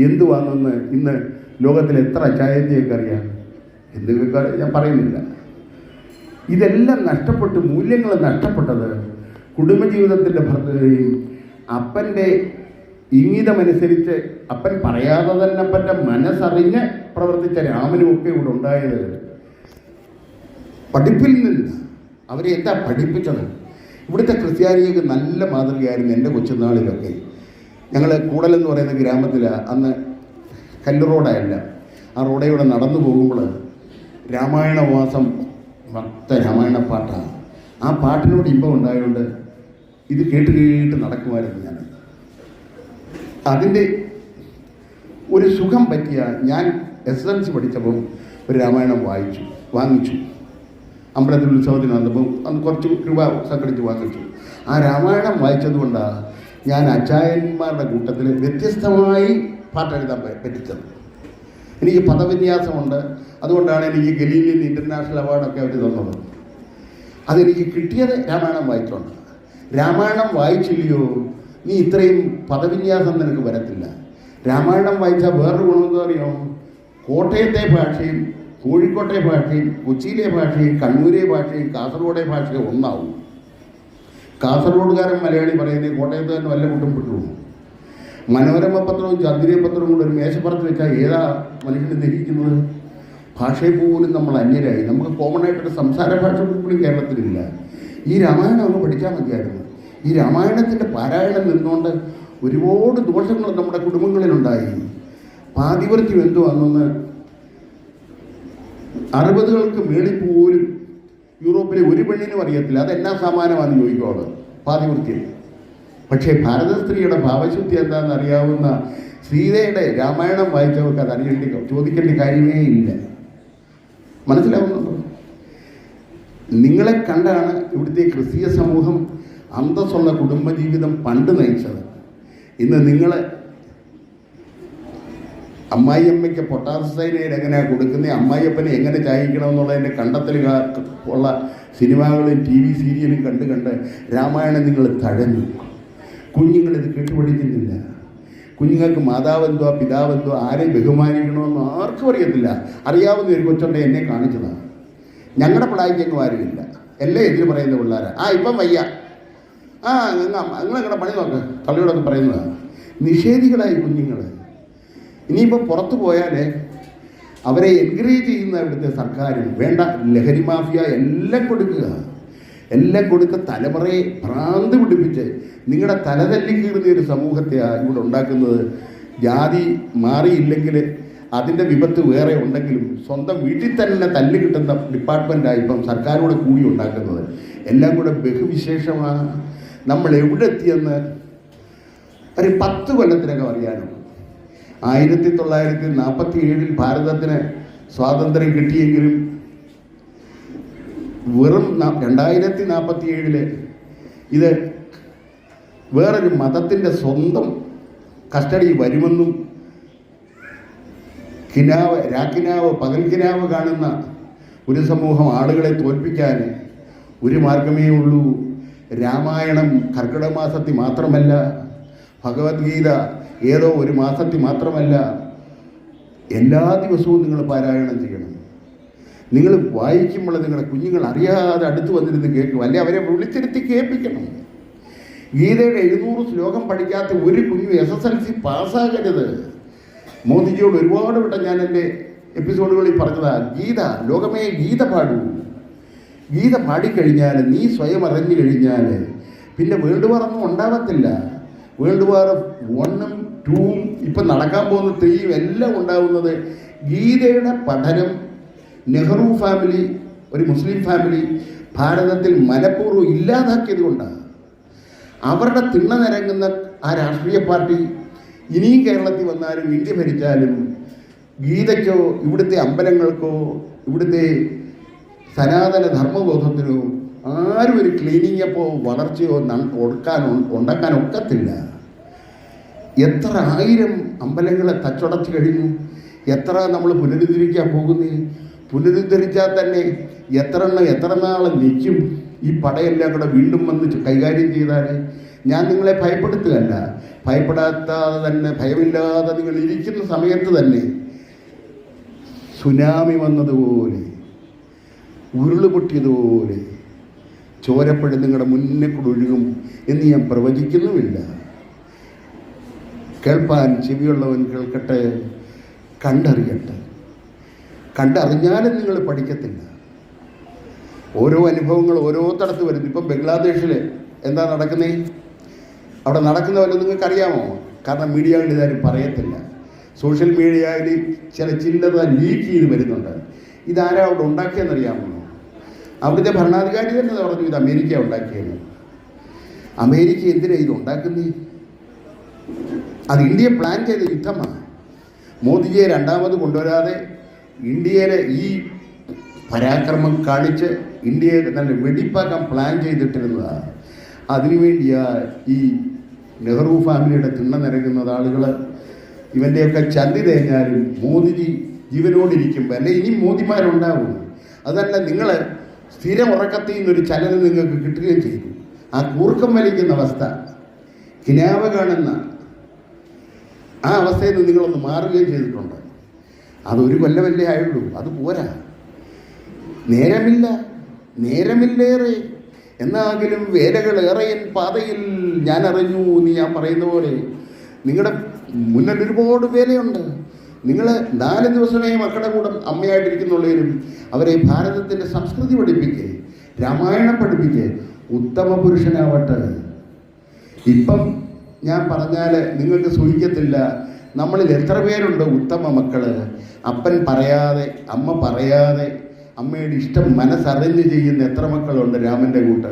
എന്തുവാണെന്ന് ഇന്ന് ലോകത്തിൽ എത്ര അച്ചായന്റെയൊക്കെ അറിയാം. എന്തൊക്കെ ഞാൻ പറയുന്നില്ല. ഇതെല്ലാം നഷ്ടപ്പെട്ട് മൂല്യങ്ങൾ നഷ്ടപ്പെട്ടത് കുടുംബജീവിതത്തിൻ്റെ അപ്പൻ്റെ ഇംഗിതമനുസരിച്ച് അപ്പൻ പറയാതെ തന്നെ അപ്പൻ്റെ മനസ്സറിഞ്ഞ് പ്രവർത്തിച്ച രാമനുമൊക്കെ ഇവിടെ ഉണ്ടായത് പഠിപ്പിൽ നിന്ന്. അവരെ എന്താ പഠിപ്പിച്ചത്? ഇവിടുത്തെ ക്രിസ്ത്യാനികൾക്ക് നല്ല മാതൃകയായിരുന്നു. എൻ്റെ കൊച്ചുനാളിലൊക്കെ ഞങ്ങൾ കൂടലെന്ന് പറയുന്ന ഗ്രാമത്തിലാണ്. അന്ന് കല്ല് റോഡായല്ല, ആ റോഡേയൂടെ നടന്നു പോകുമ്പോൾ രാമായണവാസം ഭക്ത രാമായണ പാട്ടാണ്. ആ പാട്ടിനോട് ഇമ്പം ഉണ്ടായതുകൊണ്ട് ഇത് കേട്ട് കേട്ട് നടക്കുമായിരുന്നു ഞാൻ. അതിൻ്റെ ഒരു സുഖം പറ്റിയ ഞാൻ SSLC പഠിച്ചപ്പോൾ ഒരു രാമായണം വാങ്ങിച്ചു. അമ്പലത്തിൽ ഉത്സവത്തിന് വന്നപ്പോൾ അന്ന് കുറച്ച് രൂപ സംഘടിച്ച് വാങ്ങിച്ചു. ആ രാമായണം വായിച്ചതുകൊണ്ടാണ് ഞാൻ അച്ചായന്മാരുടെ കൂട്ടത്തിൽ വ്യത്യസ്തമായി പാട്ടെഴുതാൻ പറ്റിച്ചത്. എനിക്ക് പദവിന്യാസമുണ്ട്. അതുകൊണ്ടാണ് എനിക്ക് ഗലീലിയൻ ഇൻ്റർനാഷണൽ അവാർഡൊക്കെ അവർ തന്നത്. അതെനിക്ക് കിട്ടിയത് രാമായണം വായിച്ചുകൊണ്ട്. രാമായണം വായിച്ചില്ലയോ നീ ഇത്രയും പദവിന്യാസം നിനക്ക് വരത്തില്ല. രാമായണം വായിച്ചാൽ വേറൊരു ഗുണമെന്ന് പറയുമോ? കോട്ടയത്തെ ഭാഷയും കോഴിക്കോട്ടെ ഭാഷയും കൊച്ചിയിലെ ഭാഷയും കണ്ണൂരെ ഭാഷയും കാസർഗോഡെ ഭാഷയും ഒന്നാവും. കാസർഗോഡുകാരൻ മലയാളി പറയുന്നത് കോട്ടയത്ത് തന്നെ വല്ല മുട്ടും പെട്ടു. മനോരമ പത്രവും ചന്ദ്രിക പത്രവും കൂടെ ഒരു മേശപ്പുറത്ത് വെച്ചാൽ ഏതാ മനുഷ്യനെ ദഹിക്കുന്നത്? ഭാഷയെ പോലും നമ്മൾ അന്യരായി. നമുക്ക് കോമൺ ആയിട്ടൊരു സംസാര ഭാഷ പോലും കേരളത്തിലില്ല. ഈ രാമായണം ഒന്ന് പഠിച്ചാൽ മതിയായിരുന്നു. ഈ രാമായണത്തിൻ്റെ പാരായണം നിന്നുകൊണ്ട് ഒരുപാട് ദോഷങ്ങൾ നമ്മുടെ കുടുംബങ്ങളിലുണ്ടായി. പാതിവൃത്യം എന്തുവാണെന്ന് 60കൾക്ക് മേളിൽ പോലും യൂറോപ്പിലെ ഒരു പെണ്ണിനും അറിയത്തില്ല. അതെന്നാ സമാനമാണെന്ന് ചോദിക്കുവാണ് പാതിവൃത്യം. പക്ഷേ ഭാരത സ്ത്രീയുടെ ഭാവശുദ്ധി എന്താണെന്ന് അറിയാവുന്ന സീതയുടെ രാമായണം വായിച്ചവർക്ക് അത് ചോദിക്കേണ്ട കാര്യമേ ഇല്ല. മനസ്സിലാവുന്നുണ്ടോ? നിങ്ങളെ കണ്ടാണ് ഇവിടുത്തെ ക്രിസ്തീയ സമൂഹം അന്തസ്സുള്ള കുടുംബജീവിതം പണ്ട് നയിച്ചത്. ഇന്ന് നിങ്ങൾ അമ്മായിയമ്മയ്ക്ക് പൊട്ടാസൈനൈഡ് എങ്ങനെയാണ് കൊടുക്കുന്നത്, അമ്മായിയപ്പനെ എങ്ങനെ ചായക്കണമെന്നുള്ളതിൻ്റെ കണ്ടെത്തൽ ഉള്ള സിനിമകളും TV സീരിയലും കണ്ട് രാമായണം നിങ്ങൾ തഴഞ്ഞു. കുഞ്ഞുങ്ങളിത് കേട്ടുപഠിക്കുന്നില്ല. കുഞ്ഞുങ്ങൾക്ക് മാതാവെന്തോ പിതാവെന്തോ ആരെ ബഹുമാനിക്കണമെന്നോ ആർക്കും അറിയത്തില്ല. അറിയാവുന്ന ഒരു കൊച്ചുണ്ടെ എന്നെ കാണിച്ചതാണ്. ഞങ്ങളുടെ പിള്ളായിക്കൊന്നും ആരുമില്ല. എല്ലാം എതിര് പറയുന്ന പിള്ളേരാ. ഇപ്പം വയ്യ, നിങ്ങളെങ്ങനെ പണി നോക്ക്, തള്ളിയോടൊക്കെ പറയുന്നതാണ്. നിഷേധികളായി കുഞ്ഞുങ്ങൾ. ഇനിയിപ്പോൾ പുറത്തു പോയാൽ അവരെ എൻകറേജ് ചെയ്യുന്ന ഇവിടുത്തെ സർക്കാരും വേണ്ട. ലഹരി മാഫിയ എല്ലാം കൊടുക്കുക, തലമുറയെ ഭ്രാന്ത് പിടിപ്പിച്ച് നിങ്ങളുടെ തലതല്ലി കീറുന്ന ഒരു സമൂഹത്തെയാണ് ഇവിടെ ഉണ്ടാക്കുന്നത്. ജാതി മാറിയില്ലെങ്കിൽ അതിൻ്റെ വിപത്ത് വേറെ ഉണ്ടെങ്കിലും സ്വന്തം വീട്ടിൽ തന്നെ തല്ല് കിട്ടുന്ന ഡിപ്പാർട്ട്മെൻറ്റാണ് ഇപ്പം സർക്കാരോട് കൂടി ഉണ്ടാക്കുന്നത്. എല്ലാം കൂടെ ബഹുവിശേഷമാണ്. നമ്മൾ എവിടെ എത്തിയെന്ന് ഒരു 10 കൊല്ലത്തിനകം അറിയാനും. 1947 ഭാരതത്തിന് സ്വാതന്ത്ര്യം കിട്ടിയെങ്കിലും വെറും 2047 ഇത് വേറൊരു മതത്തിൻ്റെ സ്വന്തം കസ്റ്റഡി വരുമെന്നും രാക്കിനാവ് പകൽക്കിനാവ് കാണുന്ന ഒരു സമൂഹം ആളുകളെ തോൽപ്പിക്കാൻ ഒരു മാർഗമേ ഉള്ളൂ. രാമായണം കർക്കിടക മാസത്തിൽ മാത്രമല്ല, ഭഗവത്ഗീത ഏതോ ഒരു മാസത്തിൽ മാത്രമല്ല, എല്ലാ ദിവസവും നിങ്ങൾ പാരായണം ചെയ്യണം. നിങ്ങൾ വായിക്കുമ്പോൾ നിങ്ങളുടെ കുഞ്ഞുങ്ങൾ അറിയാതെ അടുത്ത് വന്നിരുന്ന് കേൾക്കും, അല്ലെ അവരെ വിളിച്ചിരുത്തി കേൾപ്പിക്കണം. ഗീതയുടെ 700 ശ്ലോകം പഠിക്കാത്ത ഒരു കുഞ്ഞു SSLC പാസ്സാകരുത്. മോദിജിയോട് ഒരുപാട് വട്ടം ഞാൻ എൻ്റെ എപ്പിസോഡുകളിൽ പറഞ്ഞതാ, ഗീത ലോകമേ ഗീത പാടൂ. ഗീത പാടിക്കഴിഞ്ഞാൽ നീ സ്വയം അറിഞ്ഞു കഴിഞ്ഞാൽ പിന്നെ വേൾഡ് വാർ ഒന്നും ഉണ്ടാവത്തില്ല. വേൾഡ് വാർ 1ഉം 2ഉം ഇപ്പം നടക്കാൻ പോകുന്ന 3ഉം എല്ലാം ഉണ്ടാവുന്നത് ഗീതയുടെ പഠനം നെഹ്റു ഫാമിലി, ഒരു മുസ്ലിം ഫാമിലി ഭാരതത്തിൽ മനഃപൂർവ്വം ഇല്ലാതാക്കിയത് കൊണ്ടാണ്. അവരുടെ തിണ്ണ നിരങ്ങുന്ന ആ രാഷ്ട്രീയ പാർട്ടി ഇനിയും കേരളത്തിൽ വന്നാലും ഇന്ത്യ ഭരിച്ചാലും ഗീതയ്ക്കോ ഇവിടുത്തെ അമ്പലങ്ങൾക്കോ ഇവിടുത്തെ സനാതന ധർമ്മബോധത്തിനോ ആരും ഒരു ക്ലീനിങ് അപ്പോ വളർച്ചയോ ഉണ്ടാക്കാൻ ഒക്കത്തില്ല. എത്ര ആയിരം അമ്പലങ്ങളെ തച്ചുടച്ച് കഴിഞ്ഞു, എത്ര നമ്മൾ പുനരുദ്ധരിക്കാൻ പോകുന്നേ. പുനരുദ്ധരിച്ചാൽ തന്നെ എത്ര നാളെ നിൽക്കും ഈ പടയെല്ലാം കൂടെ വീണ്ടും വന്ന് കൈകാര്യം ചെയ്താൽ? ഞാൻ നിങ്ങളെ ഭയപ്പെടുത്തുകയല്ല, ഭയപ്പെടാത്താതെ തന്നെ ഭയമില്ലാതെ നിങ്ങൾ ഇരിക്കുന്ന സമയത്ത് തന്നെ സുനാമി വന്നതുപോലെ ഉരുളുപൊട്ടിയതുപോലെ ചോരപ്പഴം നിങ്ങളുടെ മുന്നേ കൂടെ ഒഴുകും എന്ന് ഞാൻ പ്രവചിക്കുന്നുമില്ല. കേൾപ്പാൻ ചെവിയുള്ളവൻ കേൾക്കട്ടെ, കണ്ടറിയട്ടെ. കണ്ടറിഞ്ഞാലും നിങ്ങൾ പഠിക്കത്തില്ല. ഓരോ അനുഭവങ്ങൾ ഓരോ തടത്ത് വരുന്നു. ഇപ്പം ബംഗ്ലാദേശിൽ എന്താ നടക്കുന്നേ? അവിടെ നടക്കുന്ന വല്ല നിങ്ങൾക്കറിയാമോ? കാരണം മീഡിയകളിൽ ഇതാരും പറയത്തില്ല. സോഷ്യൽ മീഡിയയിൽ ചില ചില്ലത ലീക്ക് ചെയ്ത് വരുന്നുണ്ട്. ഇതാരാ അവിടെ ഉണ്ടാക്കിയെന്നറിയാമോ? അവിടുത്തെ ഭരണാധികാരി തന്നെ പറഞ്ഞു ഇത് അമേരിക്ക ഉണ്ടാക്കിയത്. അമേരിക്ക എന്തിനാണ് ഇത് ഉണ്ടാക്കുന്നത്? അത് ഇന്ത്യ പ്ലാൻ ചെയ്ത യുദ്ധമാണ്. മോദിജിയെ രണ്ടാമത് കൊണ്ടുവരാതെ ഇന്ത്യയിലെ ഈ പരാക്രമം കാണിച്ച് ഇന്ത്യയെ നല്ല വെടിപ്പാക്കാൻ പ്ലാൻ ചെയ്തിട്ടിരുന്നതാണ്. അതിനുവേണ്ടിയാ ഈ നെഹ്റു ഫാമിലിയുടെ തിണ്ണ നിരങ്ങുന്നത് ആളുകൾ. ഇവൻ്റെയൊക്കെ ചന്തി തേഞ്ഞാലും മോദിജി ജീവനോടിരിക്കുമ്പോൾ അല്ലെ ഇനി മോദിമാരുണ്ടാവും. അതല്ല, നിങ്ങൾ സ്ഥിരം ഉറക്കത്തിൽ നിന്നൊരു ചലനം നിങ്ങൾക്ക് കിട്ടുകയും ചെയ്തു. ആ കൂർക്കം വലിക്കുന്ന അവസ്ഥ, കിനാവ് കാണുന്ന ആ അവസ്ഥയിൽ നിന്ന് നിങ്ങളൊന്ന് മാറുകയും ചെയ്തിട്ടുണ്ട്. അതൊരു കൊല്ലമല്ലേ ആയുള്ളൂ, അത് പോരാ. നേരമില്ലേറെ എന്നാകിലും വേലകളേറെയൻ പാതയിൽ ഞാൻ അറിഞ്ഞു എന്ന് ഞാൻ പറയുന്ന പോലെ നിങ്ങളുടെ മുന്നിൽ ഒരുപാട് വേലയുണ്ട്. നിങ്ങൾ 4 ദിവസമേ മക്കളുടെ കൂടെ അമ്മയായിട്ടിരിക്കുന്നുള്ളവരും അവരെ ഭാരതത്തിൻ്റെ സംസ്കൃതി പഠിപ്പിക്കുക, രാമായണം പഠിപ്പിക്കുക, ഉത്തമ പുരുഷനാവട്ടെ. ഇപ്പം ഞാൻ പറഞ്ഞാൽ നിങ്ങൾക്ക് സൂഹിക്കത്തില്ല. നമ്മളിൽ എത്ര പേരുണ്ട് ഉത്തമ മക്കൾ? അപ്പൻ പറയാതെ അമ്മ പറയാതെ അമ്മയുടെ ഇഷ്ടം മനസ്സറിഞ്ഞ് ചെയ്യുന്ന എത്ര മക്കളുണ്ട്? രാമൻ്റെ കൂട്ട്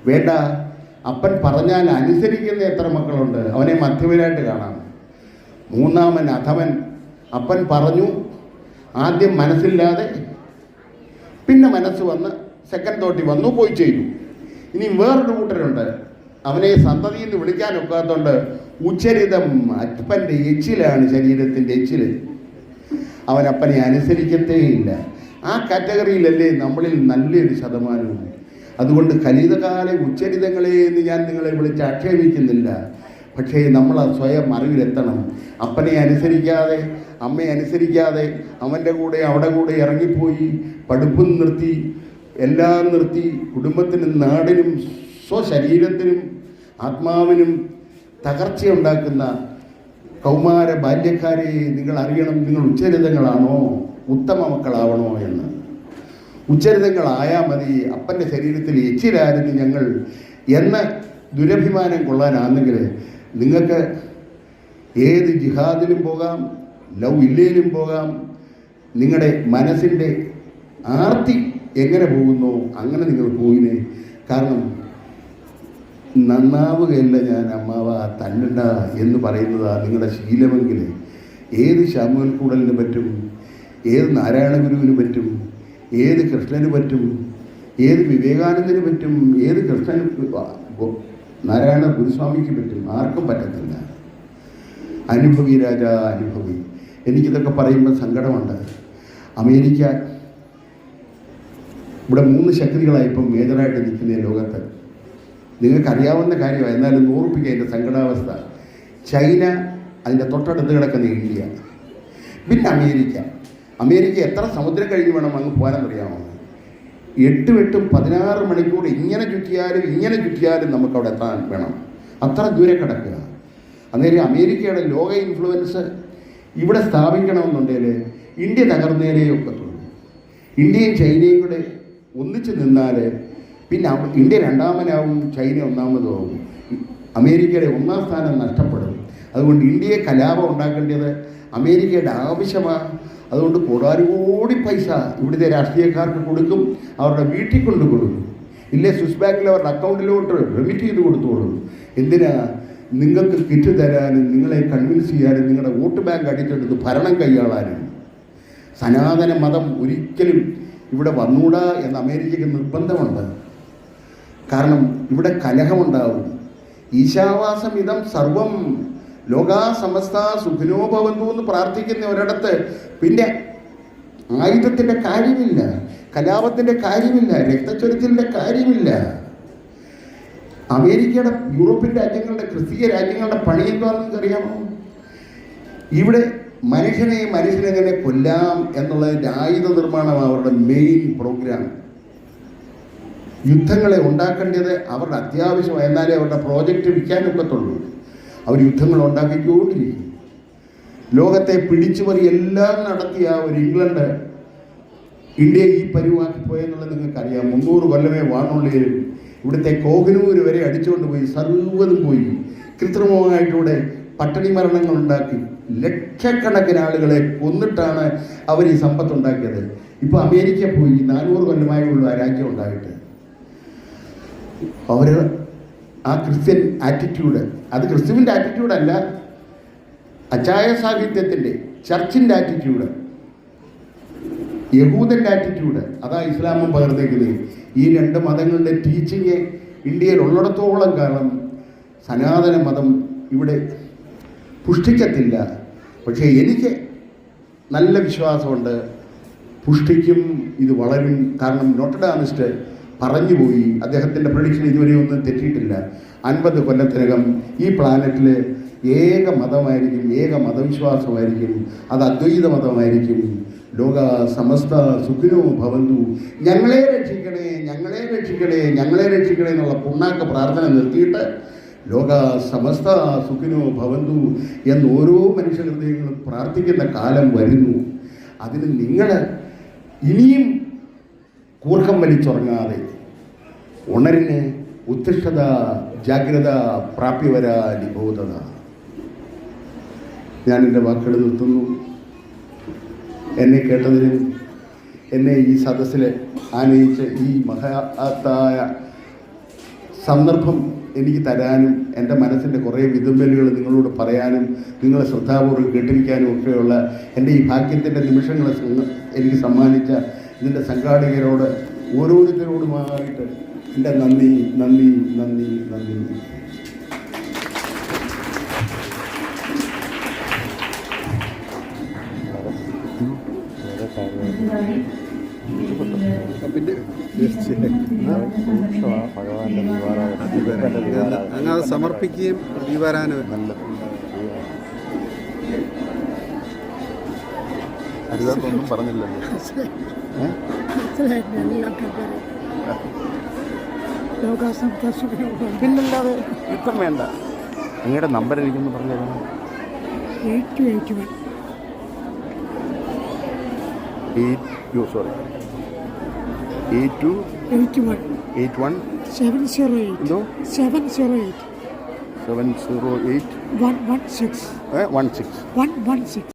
വേണ്ട, അപ്പൻ പറഞ്ഞാൽ അനുസരിക്കുന്ന എത്ര മക്കളുണ്ട്? അവനെ മധ്യവനായിട്ട് കാണാം. മൂന്നാമൻ അധമൻ. അപ്പൻ പറഞ്ഞു, ആദ്യം മനസ്സില്ലാതെ പിന്നെ മനസ്സ് വന്ന് സെക്കൻഡ് തോട്ടി വന്നു പോയി ചെയ്തു. ഇനി വേറൊരു കൂട്ടരുണ്ട്, അവനെ സന്തതിയിൽ നിന്ന് വിളിക്കാനൊക്കാത്തതുകൊണ്ട് ഉച്ചരിതം അപ്പൻ്റെ എച്ചിലാണ്, ശരീരത്തിൻ്റെ എച്ചില്. അവൻ അപ്പനെ അനുസരിക്കത്തേയില്ല. ആ കാറ്റഗറിയിലല്ലേ നമ്മളിൽ നല്ലൊരു ശതമാനവും. അതുകൊണ്ട് കലിതകാല ഉച്ചരിതങ്ങളെ എന്ന് ഞാൻ നിങ്ങളെ വിളിച്ച് ആക്ഷേപിക്കുന്നില്ല. പക്ഷേ നമ്മൾ സ്വയം അറിവിലെത്തണം. അപ്പനെ അനുസരിക്കാതെ അമ്മയെ അനുസരിക്കാതെ അവൻ്റെ കൂടെ അവിടെ കൂടെ ഇറങ്ങിപ്പോയി പഠിപ്പും നിർത്തി എല്ലാം നിർത്തി കുടുംബത്തിനും നാടിനും സ്വശരീരത്തിനും ആത്മാവിനും തകർച്ചയുണ്ടാക്കുന്ന കൗമാര ബാല്യക്കാരെ നിങ്ങൾ അറിയണം. നിങ്ങൾ ഉച്ചരിതങ്ങളാണോ ഉത്തമ മക്കളാവണോ എന്ന്. ഉച്ചരിതങ്ങളായാൽ മതി. അപ്പൻ്റെ ശരീരത്തിൽ എച്ചിലായിരുന്നു ഞങ്ങൾ എന്ന ദുരഭിമാനം കൊള്ളാനാണെങ്കിൽ നിങ്ങൾക്ക് ഏത് ജിഹാദിലും പോകാം, ലവ് ഇല്ലേലും പോകാം. നിങ്ങളുടെ മനസ്സിൻ്റെ ആർത്തി എങ്ങനെ പോകുന്നോ അങ്ങനെ നിങ്ങൾ പോയിനെ. കാരണം നന്നാവുകയല്ല ഞാൻ അമ്മാവ തന്നണ്ട എന്ന് പറയുന്നതാണ് നിങ്ങളുടെ ശീലമെങ്കിൽ ഏത് ശാമുവൽ കൂടലിന് പറ്റും, ഏത് നാരായണ ഗുരുവിന് പറ്റും, ഏത് കൃഷ്ണന് പറ്റും, ഏത് വിവേകാനന്ദന് പറ്റും, ഏത് കൃഷ്ണന് നാരായണ ഗുരുസ്വാമിക്ക് പറ്റും? ആർക്കും പറ്റത്തില്ല. അനുഭവി രാജാ അനുഭവി. എനിക്കിതൊക്കെ പറയുമ്പോൾ സങ്കടമുണ്ട്. അമേരിക്ക ഇവിടെ 3 ശക്തികളായി ഇപ്പം മേജറായിട്ട് നിൽക്കുന്ന ലോകത്ത്. നിങ്ങൾക്കറിയാവുന്ന കാര്യമാണ്, എന്നാലും ഓർപ്പിക്കുക എൻ്റെ സങ്കടാവസ്ഥ. ചൈന, അതിൻ്റെ തൊട്ടടുത്ത് കിടക്കുന്ന ഇന്ത്യ, പിന്നെ അമേരിക്ക എത്ര സമുദ്രം കഴിഞ്ഞ് വേണം അങ്ങ് പോകാനെന്നറിയാമോ? 8 16 മണിക്കൂർ ഇങ്ങനെ ചുറ്റിയാലും നമുക്കവിടെ എത്താൻ വേണം. അത്ര ദൂരെ കിടക്കുക. അന്നേരം അമേരിക്കയുടെ ലോക ഇൻഫ്ലുവൻസ് ഇവിടെ സ്ഥാപിക്കണമെന്നുണ്ടെങ്കിൽ ഇന്ത്യ തകർന്നേലേ ഒക്കത്തുള്ളൂ. ഇന്ത്യയും ചൈനയും കൂടെ ഒന്നിച്ച് നിന്നാൽ പിന്നെ ഇന്ത്യ രണ്ടാമനാവും, ചൈന ഒന്നാമതുമാവും. അമേരിക്കയുടെ 1ാം സ്ഥാനം നഷ്ടപ്പെടും. അതുകൊണ്ട് ഇന്ത്യയെ കലാപം ഉണ്ടാക്കേണ്ടത് അമേരിക്കയുടെ ആവശ്യമാണ്. അതുകൊണ്ട് കോടാനുകോടി പൈസ ഇവിടുത്തെ രാഷ്ട്രീയക്കാർക്ക് കൊടുക്കും, അവരുടെ വീട്ടിൽ കൊണ്ട് കൊടുക്കും. ഇല്ലേ സ്വിസ് ബാങ്കിൽ അവരുടെ അക്കൗണ്ടിലോട്ട് റെമിറ്റ് ചെയ്ത് കൊടുത്തോളൂ. എന്തിനാ? നിങ്ങൾക്ക് കിറ്റ് തരാനും നിങ്ങളെ കൺവിൻസ് ചെയ്യാനും നിങ്ങളുടെ വോട്ട് ബാങ്ക് അടിച്ചെടുത്ത് ഭരണം കൈയാളാനും. സനാതന മതം ഒരിക്കലും ഇവിടെ വന്നൂടാ എന്ന് അമേരിക്കയ്ക്ക് നിർബന്ധമുണ്ട്. കാരണം ഇവിടെ കലഹമുണ്ടാവും. ഈശാവാസം ഇതം സർവം ലോകാ സമസ്ത സുഖിനോ ഭവന്തു എന്ന് പ്രാർത്ഥിക്കുന്ന ഒരിടത്ത് പിന്നെ ആയുധത്തിൻ്റെ കാര്യമില്ല, കലാപത്തിൻ്റെ കാര്യമില്ല, രക്തച്ചൊരിച്ചിലിൻ്റെ കാര്യമില്ല. അമേരിക്കയുടെ യൂറോപ്യൻ രാജ്യങ്ങളുടെ ക്രിസ്തീയ രാജ്യങ്ങളുടെ പണി എന്താണെന്ന് അറിയാമോ? ഇവിടെ മനുഷ്യനെ എങ്ങനെ കൊല്ലാം എന്നുള്ളതിൻ്റെ ആയുധ നിർമ്മാണം അവരുടെ മെയിൻ പ്രോഗ്രാം. യുദ്ധങ്ങളെ ഉണ്ടാക്കേണ്ടത് അവരുടെ അത്യാവശ്യം, എന്നാലേ അവരുടെ പ്രോജക്റ്റ് വിൽക്കാനൊക്കത്തുള്ളൂ. അവർ യുദ്ധങ്ങൾ ഉണ്ടാക്കിക്കൊണ്ടിരിക്കും. ലോകത്തെ പിടിച്ചുപറി എല്ലാം നടത്തിയ ഒരു ഇംഗ്ലണ്ട് ഇന്ത്യയെ ഈ പരുവാക്കി പോയെന്നുള്ളത് നിങ്ങൾക്കറിയാം. 300 കൊല്ലമേ വാണുള്ളിൽ ഇവിടുത്തെ കോഹിനൂർ വരെ അടിച്ചുകൊണ്ട് പോയി, സർവ്വതും പോയി. കൃത്രിമമായിട്ടൂടെ പട്ടിണി മരണങ്ങൾ ഉണ്ടാക്കി ലക്ഷക്കണക്കിന് ആളുകളെ കൊന്നിട്ടാണ് അവർ ഈ സമ്പത്തുണ്ടാക്കിയത്. ഇപ്പോൾ അമേരിക്ക പോയി 400 കൊല്ലമായുള്ള ആ രാജ്യം ഉണ്ടായിട്ട് അവർ ആ ക്രിസ്ത്യൻ ആറ്റിറ്റ്യൂഡ്, അത് ക്രിസ്തുവിൻ്റെ ആറ്റിറ്റ്യൂഡല്ല, അച്ചായ സാഹിത്യത്തിൻ്റെ ചർച്ചിൻ്റെ ആറ്റിറ്റ്യൂഡ്, യഹൂദൻ്റെ ആറ്റിറ്റ്യൂഡ്, അതാ ഇസ്ലാമും പകർന്നേക്കുന്നത്. ഈ 2 മതങ്ങളുടെ ടീച്ചിങ് ഇന്ത്യയിൽ ഉള്ളിടത്തോളം കാലം സനാതന മതം ഇവിടെ പുഷ്ടിക്കത്തില്ല. പക്ഷേ എനിക്ക് നല്ല വിശ്വാസമുണ്ട്, പുഷ്ടിക്കും, ഇത് വളരും. കാരണം നോട്ടഡാമിസ്റ്റ് പറഞ്ഞുപോയി, അദ്ദേഹത്തിൻ്റെ പ്രഡിക്ഷൻ ഇതുവരെ ഒന്നും തെറ്റിയിട്ടില്ല. 50 കൊല്ലത്തിനകം ഈ പ്ലാനറ്റിൽ ഏക മതമായിരിക്കും, ഏക മതവിശ്വാസമായിരിക്കും, അത് അദ്വൈത മതമായിരിക്കും. ലോക സമസ്ത സുഖിനോ ഭവന്തു. ഞങ്ങളെ രക്ഷിക്കണേ, ഞങ്ങളെ രക്ഷിക്കണേ, ഞങ്ങളെ രക്ഷിക്കണേ എന്നുള്ള പുണ്ണാക്ക പ്രാർത്ഥന നിർത്തിയിട്ട് ലോക സമസ്ത സുഖിനോ ഭവന്തു എന്ന് ഓരോ മനുഷ്യ ഹൃദയങ്ങളും പ്രാർത്ഥിക്കുന്ന കാലം വരുന്നു. അതിന് നിങ്ങൾ ഇനിയും കൂർക്കം വലിച്ചുറങ്ങാതെ ഉണരിന് ഉത്തിഷ്ഠത ജാഗ്രത പ്രാപ്യവര നിബോധത. ഞാനെൻ്റെ വാക്കുകൾ നിർത്തുന്നു. എന്നെ കേട്ടതിനും എന്നെ ഈ സദസ്സിൽ ആനയിച്ച് ഈ മഹത്തായ സന്ദർഭം എനിക്ക് തരാനും എൻ്റെ മനസ്സിൻ്റെ കുറേ വിതുമ്പലുകൾ നിങ്ങളോട് പറയാനും നിങ്ങളെ ശ്രദ്ധാപൂർവ്വം കേട്ടിരിക്കാനും ഒക്കെയുള്ള എൻ്റെ ഈ ഭാഗ്യത്തിൻ്റെ നിമിഷങ്ങൾ എനിക്ക് സമ്മാനിച്ച ഇതിൻ്റെ സംഘാടകരോട് ഓരോരുത്തരോടുമായിട്ട് എൻ്റെ നന്ദി നന്ദി നന്ദി നന്ദി. അങ്ങനെ സമർപ്പിക്കുകയും ദീപാരാധന ഹരിദാസൊന്നും പറഞ്ഞില്ലല്ലോ. പിന്നല്ലാതെ ഇപ്പം വേണ്ട. നിങ്ങളുടെ നമ്പർ എനിക്കൊന്ന് പറഞ്ഞു തരണം. 8281 708 708 116